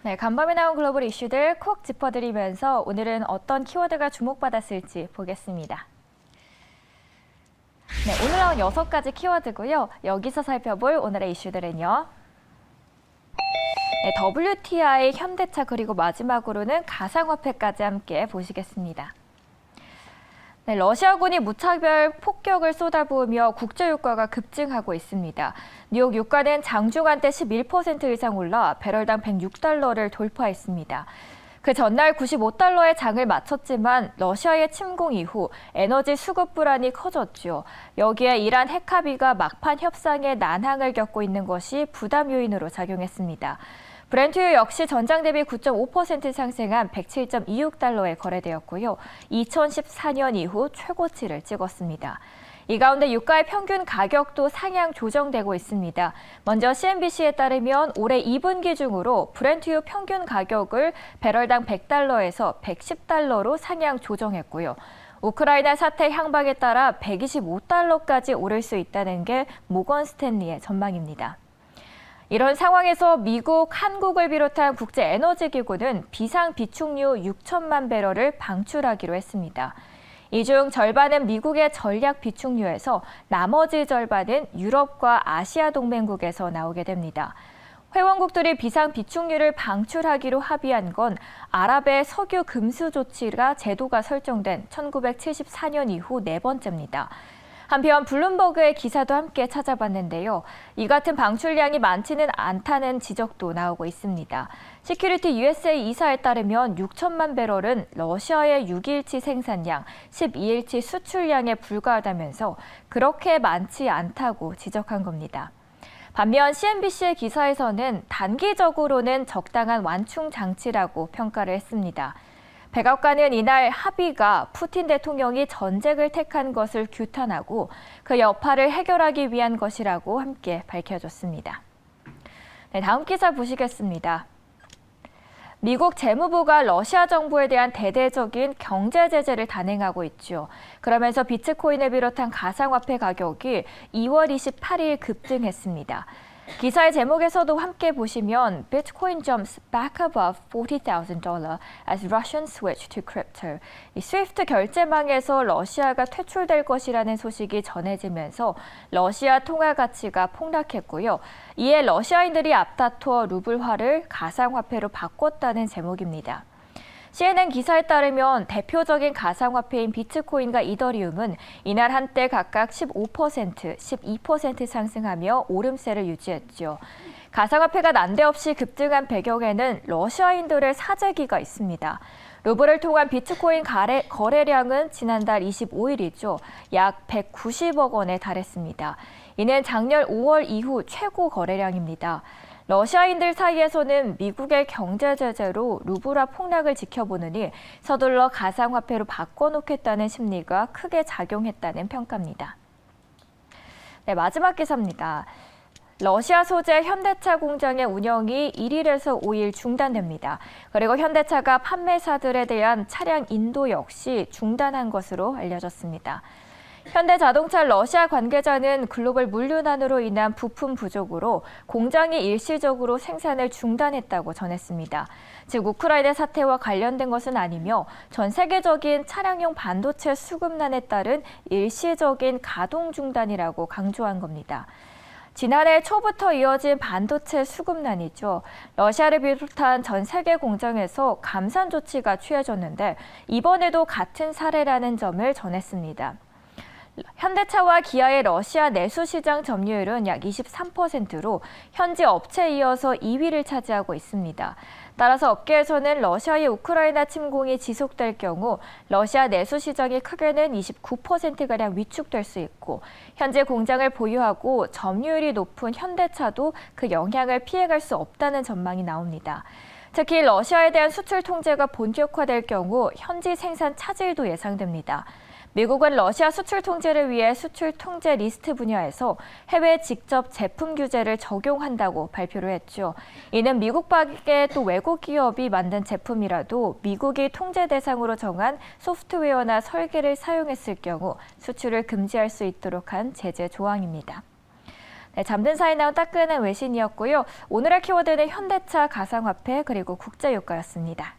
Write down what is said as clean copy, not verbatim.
네, 간밤에 나온 글로벌 이슈들 콕 짚어드리면서 오늘은 어떤 키워드가 주목받았을지 보겠습니다. 네, 오늘 나온 6가지 키워드고요. 여기서 살펴볼 오늘의 이슈들은요. 네, WTI, 현대차 그리고 마지막으로는 가상화폐까지 함께 보시겠습니다. 네, 러시아군이 무차별 폭격을 쏟아부으며 국제유가가 급증하고 있습니다. 뉴욕 유가는 장중한 때 11% 이상 올라 배럴당 106달러를 돌파했습니다. 그 전날 95달러에 장을 마쳤지만 러시아의 침공 이후 에너지 수급 불안이 커졌죠. 여기에 이란 핵 합의가 막판 협상에 난항을 겪고 있는 것이 부담 요인으로 작용했습니다. 브렌트유 역시 전장 대비 9.5% 상승한 107.26달러에 거래되었고요. 2014년 이후 최고치를 찍었습니다. 이 가운데 유가의 평균 가격도 상향 조정되고 있습니다. 먼저 CNBC에 따르면 올해 2분기 중으로 브렌트유 평균 가격을 배럴당 100달러에서 110달러로 상향 조정했고요. 우크라이나 사태 향방에 따라 125달러까지 오를 수 있다는 게 모건 스탠리의 전망입니다. 이런 상황에서 미국, 한국을 비롯한 국제에너지기구는 비상 비축유 6천만 배럴을 방출하기로 했습니다. 이 중 절반은 미국의 전략 비축유에서 나머지 절반은 유럽과 아시아 동맹국에서 나오게 됩니다. 회원국들이 비상 비축유를 방출하기로 합의한 건 아랍의 석유 금수 조치가 제도가 설정된 1974년 이후 4번째입니다. 한편 블룸버그의 기사도 함께 찾아봤는데요. 이 같은 방출량이 많지는 않다는 지적도 나오고 있습니다. 시큐리티 USA 이사에 따르면 6천만 배럴은 러시아의 6일치 생산량, 12일치 수출량에 불과하다면서 그렇게 많지 않다고 지적한 겁니다. 반면 CNBC의 기사에서는 단기적으로는 적당한 완충 장치라고 평가를 했습니다. 백악관은 이날 합의가 푸틴 대통령이 전쟁을 택한 것을 규탄하고 그 여파를 해결하기 위한 것이라고 함께 밝혀줬습니다. 네, 다음 기사 보시겠습니다. 미국 재무부가 러시아 정부에 대한 대대적인 경제 제재를 단행하고 있죠. 그러면서 비트코인을 비롯한 가상화폐 가격이 2월 28일 급등했습니다. 기사의 제목에서도 함께 보시면 Bitcoin jumps back above $40,000 as Russians switch to crypto. 이 스위프트 결제망에서 러시아가 퇴출될 것이라는 소식이 전해지면서 러시아 통화 가치가 폭락했고요. 이에 러시아인들이 앞다퉈 루블화를 가상화폐로 바꿨다는 제목입니다. CNN 기사에 따르면 대표적인 가상화폐인 비트코인과 이더리움은 이날 한때 각각 15%, 12% 상승하며 오름세를 유지했죠. 가상화폐가 난데없이 급등한 배경에는 러시아인들의 사재기가 있습니다. 루블을 통한 비트코인 거래량은 지난달 25일이죠. 약 190억 원에 달했습니다. 이는 작년 5월 이후 최고 거래량입니다. 러시아인들 사이에서는 미국의 경제 제재로 루블화 폭락을 지켜보느니 서둘러 가상화폐로 바꿔놓겠다는 심리가 크게 작용했다는 평가입니다. 네, 마지막 기사입니다. 러시아 소재 현대차 공장의 운영이 1일에서 5일 중단됩니다. 그리고 현대차가 판매사들에 대한 차량 인도 역시 중단한 것으로 알려졌습니다. 현대자동차 러시아 관계자는 글로벌 물류난으로 인한 부품 부족으로 공장이 일시적으로 생산을 중단했다고 전했습니다. 즉 우크라이나 사태와 관련된 것은 아니며 전 세계적인 차량용 반도체 수급난에 따른 일시적인 가동 중단이라고 강조한 겁니다. 지난해 초부터 이어진 반도체 수급난이죠. 러시아를 비롯한 전 세계 공장에서 감산 조치가 취해졌는데 이번에도 같은 사례라는 점을 전했습니다. 현대차와 기아의 러시아 내수 시장 점유율은 약 23%로 현지 업체에 이어서 2위를 차지하고 있습니다. 따라서 업계에서는 러시아의 우크라이나 침공이 지속될 경우 러시아 내수 시장이 크게는 29%가량 위축될 수 있고 현재 공장을 보유하고 점유율이 높은 현대차도 그 영향을 피해갈 수 없다는 전망이 나옵니다. 특히 러시아에 대한 수출 통제가 본격화될 경우 현지 생산 차질도 예상됩니다. 미국은 러시아 수출 통제를 위해 수출 통제 리스트 분야에서 해외 직접 제품 규제를 적용한다고 발표를 했죠. 이는 미국 밖의 또 외국 기업이 만든 제품이라도 미국이 통제 대상으로 정한 소프트웨어나 설계를 사용했을 경우 수출을 금지할 수 있도록 한 제재 조항입니다. 네, 잠든 사이 나온 따끈한 외신이었고요. 오늘의 키워드는 현대차, 가상화폐, 그리고 국제유가였습니다.